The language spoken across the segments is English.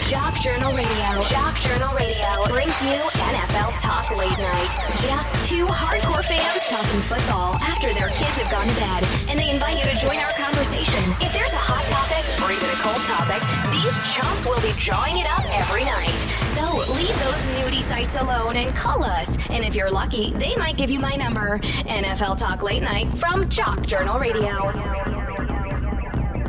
Jock Journal Radio. Jock Journal Radio brings you NFL Talk Late Night. Just two hardcore fans talking football after their kids have gone to bed, and they invite you to join our conversation. If there's a hot topic or even a cold topic, these chumps will be drawing it up every night. So leave those nudie sites alone and call us. And if you're lucky, they might give you my number. NFL Talk Late Night from Jock Journal Radio.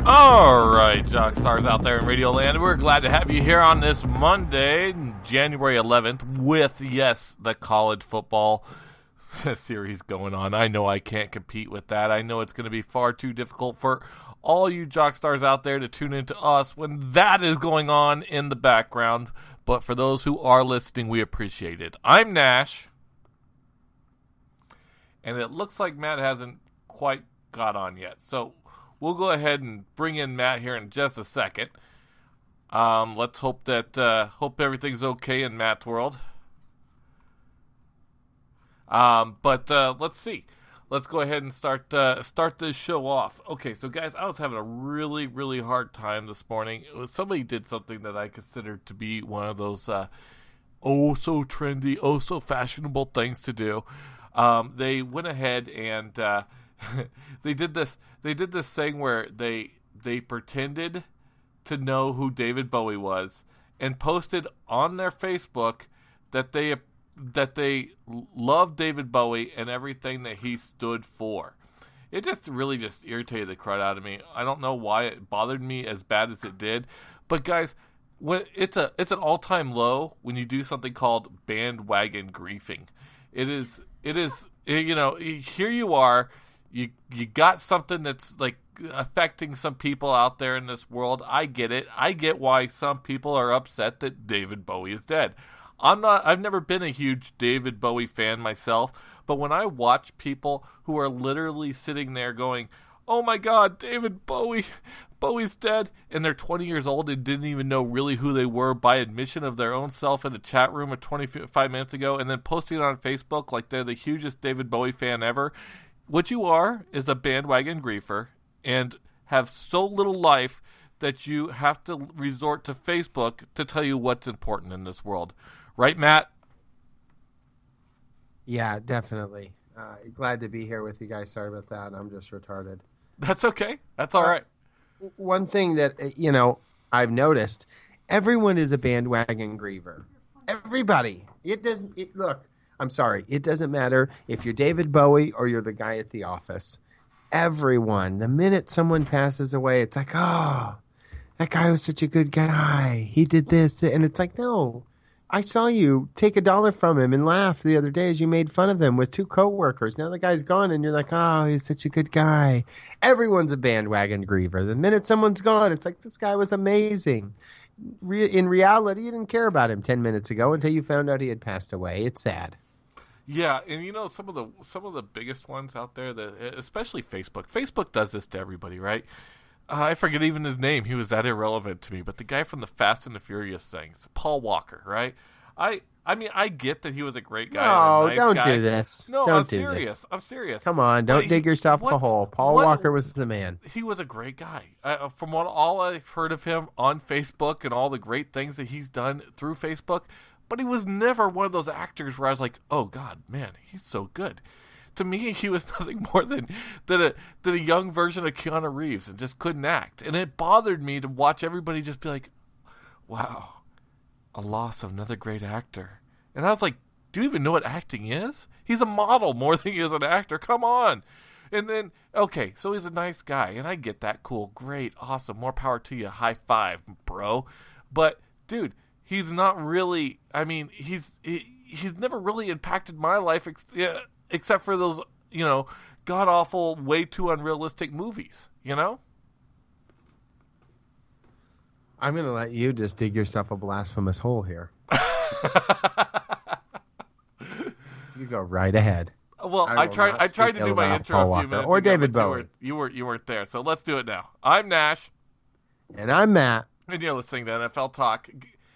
All right, Jock Stars out there in Radio Land, we're glad to have you here on this Monday, January 11th, with, yes, the college football series going on. I know I can't compete with that. I know it's going to be far too difficult for all you Jock Stars out there to tune into us when that is going on in the background. But for those who are listening, we appreciate it. I'm Nash, and it looks like Matt hasn't quite got on yet. So we'll go ahead and bring in Matt here in just a second. Let's hope that hope everything's okay in Matt's world. But let's see. Let's go ahead and start this show off. Okay, so guys, I was having a really, really hard time this morning. Somebody did something that I considered to be one of those oh so trendy, oh so fashionable things to do. They went ahead and they did this thing where they pretended to know who David Bowie was and posted on their Facebook that they love David Bowie and everything that he stood for. It just really irritated the crud out of me. I don't know why it bothered me as bad as it did, but guys, it's an all-time low when you do something called bandwagon griefing. It is you know, here you are, you got something that's like affecting some people out there in this world. I get it. I get why some people are upset that David Bowie is dead. I've never been a huge David Bowie fan myself, but when I watch people who are literally sitting there going, "Oh my God, David Bowie's dead," and they're 20 years old and didn't even know really who they were by admission of their own self in a chat room of 25 minutes ago, and then posting it on Facebook like they're the hugest David Bowie fan ever. What you are is a bandwagon griefer and have so little life that you have to resort to Facebook to tell you what's important in this world. Right, Matt? Yeah, definitely. Glad to be here with you guys. Sorry about that. I'm just retarded. That's okay. That's all right. One thing that, I've noticed, everyone is a bandwagon griever. Everybody. Look, I'm sorry. It doesn't matter if you're David Bowie or you're the guy at the office. Everyone. The minute someone passes away, it's like, oh, that guy was such a good guy. He did this. And it's like, no. I saw you take $1 from him and laugh the other day as you made fun of him with 2 coworkers. Now the guy's gone and you're like, oh, he's such a good guy. Everyone's a bandwagon griever. The minute someone's gone, it's like, this guy was amazing. In reality, you didn't care about him 10 minutes ago until you found out he had passed away. It's sad. Yeah, and you know, some of the biggest ones out there, especially Facebook. Facebook does this to everybody, right? I forget even his name. He was that irrelevant to me. But the guy from the Fast and the Furious things, Paul Walker, right? I mean, I get that he was a great guy. No, nice don't guy. Do this. No, don't I'm do serious. This. I'm serious. Come on, don't dig yourself a hole. Paul Walker was the man. He was a great guy. From all I've heard of him on Facebook and all the great things that he's done through Facebook, but he was never one of those actors where I was like, oh, God, man, he's so good. To me, he was nothing more than a young version of Keanu Reeves and just couldn't act. And it bothered me to watch everybody just be like, wow, a loss of another great actor. And I was like, do you even know what acting is? He's a model more than he is an actor. Come on. And then, okay, so he's a nice guy. And I get that. Cool. Great. Awesome. More power to you. High five, bro. But, dude, he's not really, I mean, he's never really impacted my life except for those, you know, god-awful, way too unrealistic movies, you know? I'm going to let you just dig yourself a blasphemous hole here. You go right ahead. Well, I tried to do my intro a few minutes or ago, David Bowie. You weren't there, so let's do it now. I'm Nash. And I'm Matt. And you're listening to NFL Talk.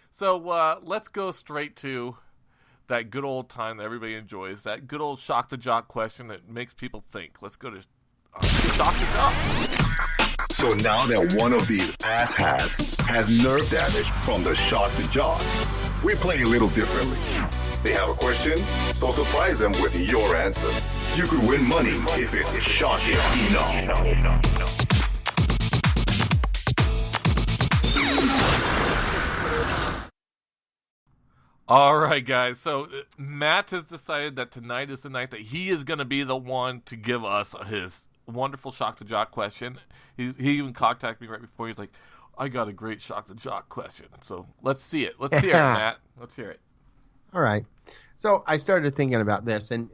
So let's go straight to that good old time that everybody enjoys, that good old shock the jock question that makes people think. Let's go to shock the jock. So now that one of these asshats has nerve damage from the shock the jock, we play a little differently. They have a question, so surprise them with your answer. You could win money if it's shocking enough. All right, guys. So Matt has decided that tonight is the night that he is going to be the one to give us his wonderful Shock the Jock question. He even contacted me right before. He's like, I got a great Shock the Jock question. So let's see it. Let's hear it, Matt. Let's hear it. All right. So I started thinking about this. And,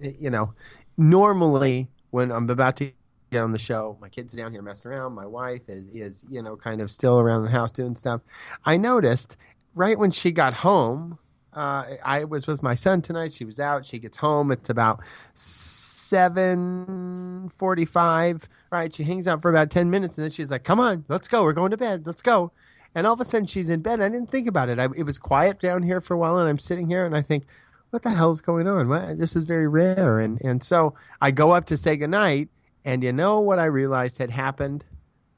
normally when I'm about to get on the show, my kid's down here messing around. My wife is kind of still around the house doing stuff. I noticed right when she got home, I was with my son tonight. She was out. She gets home. It's about 7:45. Right. She hangs out for about 10 minutes. And then she's like, come on, let's go. We're going to bed. Let's go. And all of a sudden she's in bed. I didn't think about it. It was quiet down here for a while. And I'm sitting here and I think, what the hell's going on? This is very rare. And so I go up to say goodnight. And you know what I realized had happened?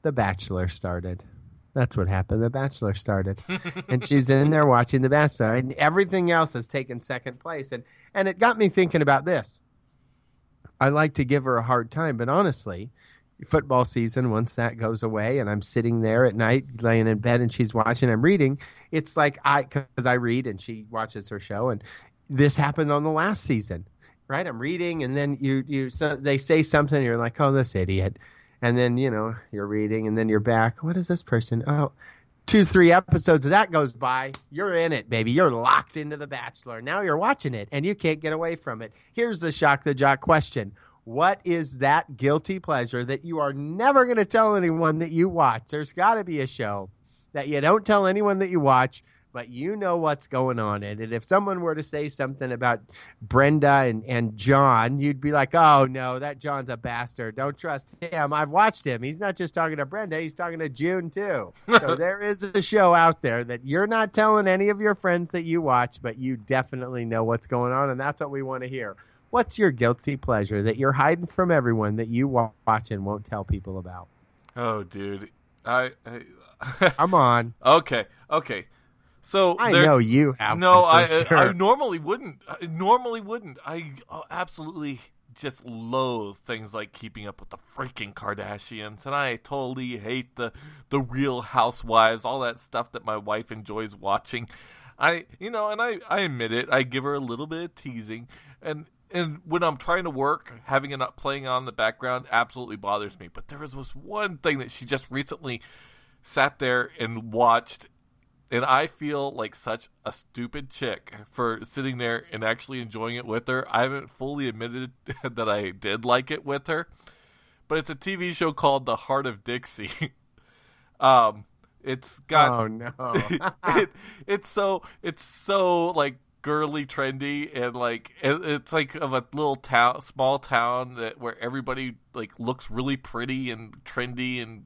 The Bachelor started. That's what happened. The Bachelor started. And she's in there watching The Bachelor. And everything else has taken second place. And it got me thinking about this. I like to give her a hard time, but honestly, football season, once that goes away and I'm sitting there at night laying in bed and she's watching, I'm reading, it's like because I read and she watches her show. And this happened on the last season, right? I'm reading and then they say something and you're like, oh, this idiot. And then, you're reading and then you're back. What is this person? Oh, 2-3 episodes of that goes by. You're in it, baby. You're locked into The Bachelor. Now you're watching it and you can't get away from it. Here's the Shock the Jock question. What is that guilty pleasure that you are never going to tell anyone that you watch? There's got to be a show that you don't tell anyone that you watch, but you know what's going on in it. If someone were to say something about Brenda and John, you'd be like, oh, no, that John's a bastard. Don't trust him. I've watched him. He's not just talking to Brenda. He's talking to June, too. So there is a show out there that you're not telling any of your friends that you watch, but you definitely know what's going on, and that's what we want to hear. What's your guilty pleasure that you're hiding from everyone that you watch and won't tell people about? Oh, dude. Come on. Okay. So I know you have. No, sure. I normally wouldn't. I absolutely just loathe things like Keeping Up with the freaking Kardashians, and I totally hate the Real Housewives, all that stuff that my wife enjoys watching. I admit it. I give her a little bit of teasing, and when I'm trying to work, having it up playing on in the background absolutely bothers me. But there was this one thing that she just recently sat there and watched. And I feel like such a stupid chick for sitting there and actually enjoying it with her. I haven't fully admitted that I did like it with her. But it's a TV show called The Heart of Dixie. It's got... Oh, no. It's so like girly trendy and like it's like of a little town, small town where everybody like looks really pretty and trendy and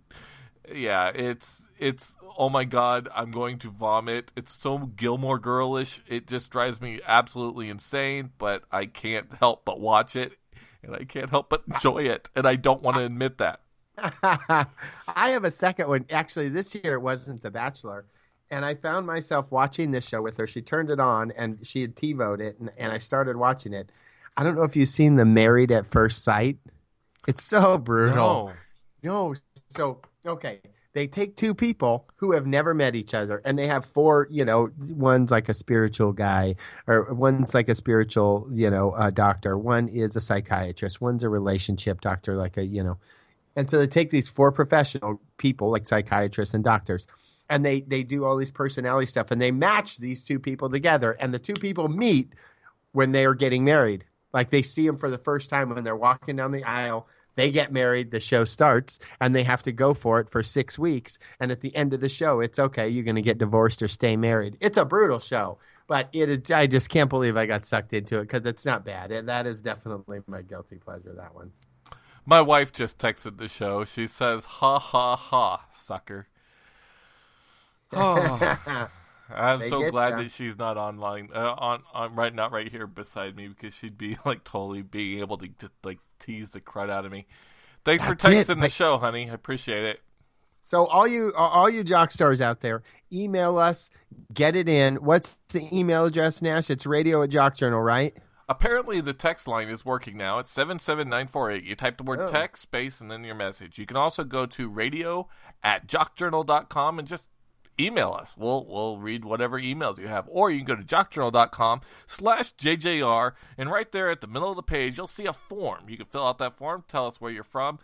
yeah, it's oh my god, I'm going to vomit. It's so Gilmore Girlish. It just drives me absolutely insane, but I can't help but watch it, and I can't help but enjoy it, and I don't want to admit that. I have a second one. Actually, this year it wasn't The Bachelor, and I found myself watching this show with her. She turned it on, and she had TiVoed it, and I started watching it. I don't know if you've seen the Married at First Sight. It's so brutal. No. So, okay. They take two people who have never met each other, and they have four, one's like a spiritual guy, or one's like a spiritual, doctor. One is a psychiatrist. One's a relationship doctor, And so they take these four professional people, like psychiatrists and doctors, and they do all these personality stuff, and they match these two people together, and the two people meet when they are getting married. Like they see them for the first time when they're walking down the aisle. They get married, the show starts, and they have to go for it for 6 weeks. And at the end of the show, it's okay, you're going to get divorced or stay married. It's a brutal show, but I just can't believe I got sucked into it because it's not bad. That is definitely my guilty pleasure, that one. My wife just texted the show. She says, ha, ha, ha, sucker. Oh. I'm so glad that she's not online, not right here beside me, because she'd be like totally being able to just like tease the crud out of me. Thanks for texting the show, honey. I appreciate it. So all you jock stars out there, email us, get it in. What's the email address, Nash? It's radio@jockjournal, right? Apparently, the text line is working now. It's 77948. You type the word text, space, and then your message. You can also go to radio@jockjournal.com and just email us. We'll read whatever emails you have. Or you can go to jockjournal.com/JJR, and right there at the middle of the page, you'll see a form. You can fill out that form, tell us where you're from.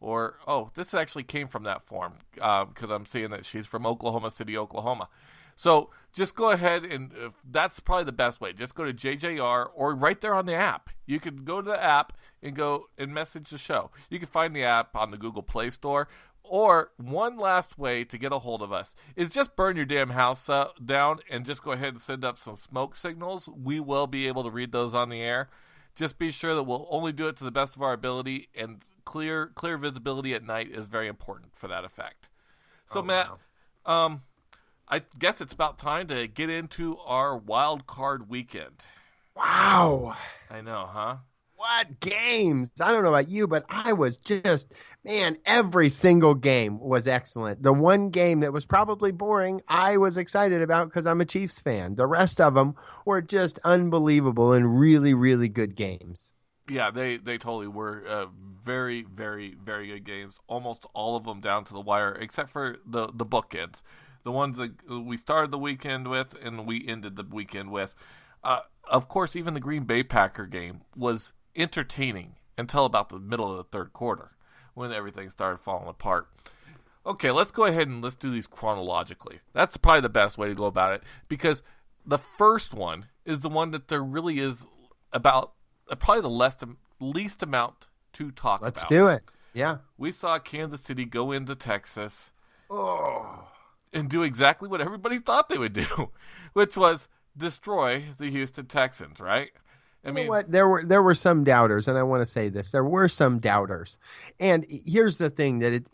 Or, this actually came from that form because I'm seeing that she's from Oklahoma City, Oklahoma. So just go ahead and that's probably the best way. Just go to JJR or right there on the app. You can go to the app and go and message the show. You can find the app on the Google Play Store. Or one last way to get a hold of us is just burn your damn house down and just go ahead and send up some smoke signals. We will be able to read those on the air. Just be sure that we'll only do it to the best of our ability, and clear visibility at night is very important for that effect. So, Matt, wow. I guess it's about time to get into our wild card weekend. Wow. I know, huh? What games? I don't know about you, but I was just, every single game was excellent. The one game that was probably boring, I was excited about because I'm a Chiefs fan. The rest of them were just unbelievable and really, really good games. Yeah, they totally were very, very, very good games. Almost all of them down to the wire, except for the bookends. The ones that we started the weekend with and we ended the weekend with. Of course, even the Green Bay Packer game was entertaining until about the middle of the third quarter when everything started falling apart. Okay, let's go ahead and let's do these chronologically. That's probably the best way to go about it because the first one is the one that there really is about probably the least amount to talk about. Let's do it. Yeah. We saw Kansas City go into Texas and do exactly what everybody thought they would do, which was destroy the Houston Texans, right? I mean, what? There were some doubters, and I want to say this. There were some doubters. And here's the thing that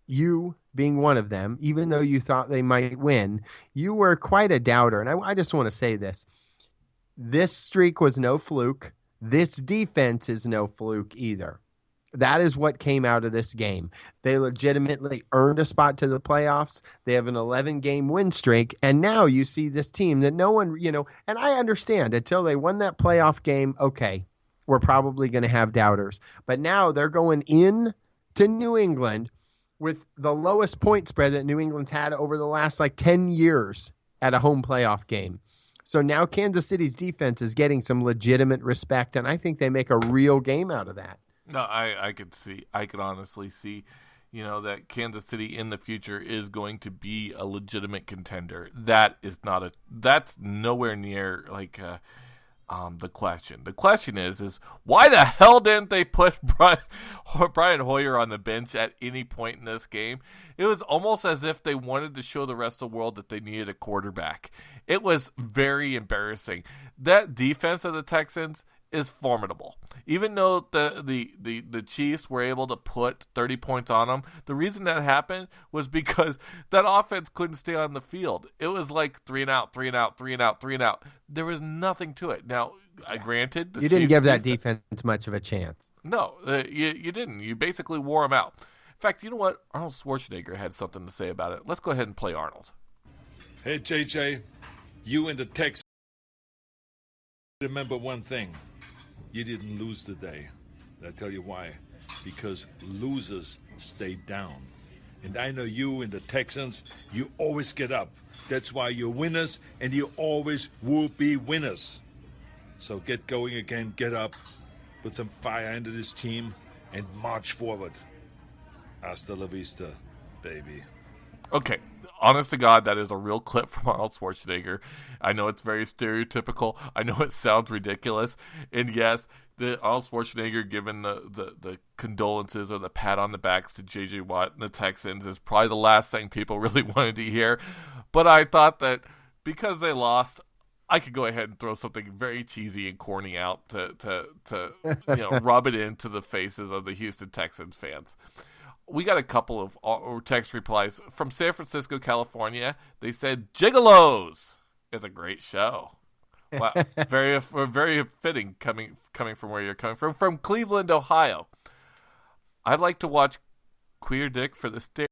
you being one of them, even though you thought they might win, you were quite a doubter. And I just want to say this. This streak was no fluke. This defense is no fluke either. That is what came out of this game. They legitimately earned a spot to the playoffs. They have an 11-game win streak. And now you see this team that no one, and I understand until they won that playoff game, okay, we're probably going to have doubters. But now they're going in to New England with the lowest point spread that New England's had over the last 10 years at a home playoff game. So now Kansas City's defense is getting some legitimate respect, and I think they make a real game out of that. No, I could honestly see, that Kansas City in the future is going to be a legitimate contender. That's nowhere near the question. The question is why the hell didn't they put Brian Hoyer on the bench at any point in this game? It was almost as if they wanted to show the rest of the world that they needed a quarterback. It was very embarrassing. That defense of the Texans is formidable. Even though the Chiefs were able to put 30 points on them, the reason that happened was because that offense couldn't stay on the field. It was like 3 and out, 3 and out, 3 and out, 3 and out. There was nothing to it. Now, granted, you didn't give that defense much of a chance. No, you didn't. You basically wore them out. In fact, you know what? Arnold Schwarzenegger had something to say about it. Let's go ahead and play Arnold. Hey, JJ, you and the Texans, remember one thing. You didn't lose today. I'll tell you why. Because losers stay down. And I know you and the Texans, you always get up. That's why you're winners, and you always will be winners. So get going again, get up, put some fire into this team, and march forward. Hasta la vista, baby. Okay, honest to God, that is a real clip from Arnold Schwarzenegger. I know it's very stereotypical. I know it sounds ridiculous. And yes, Arnold Schwarzenegger giving the condolences or the pat on the backs to J.J. Watt and the Texans is probably the last thing people really wanted to hear. But I thought that because they lost, I could go ahead and throw something very cheesy and corny out to rub it into the faces of the Houston Texans fans. We got a couple of text replies from San Francisco, California. They said, "Gigolos." It's a great show. Wow, very fitting coming from where you're coming from. From Cleveland, Ohio. I'd like to watch Queer Dick for the state.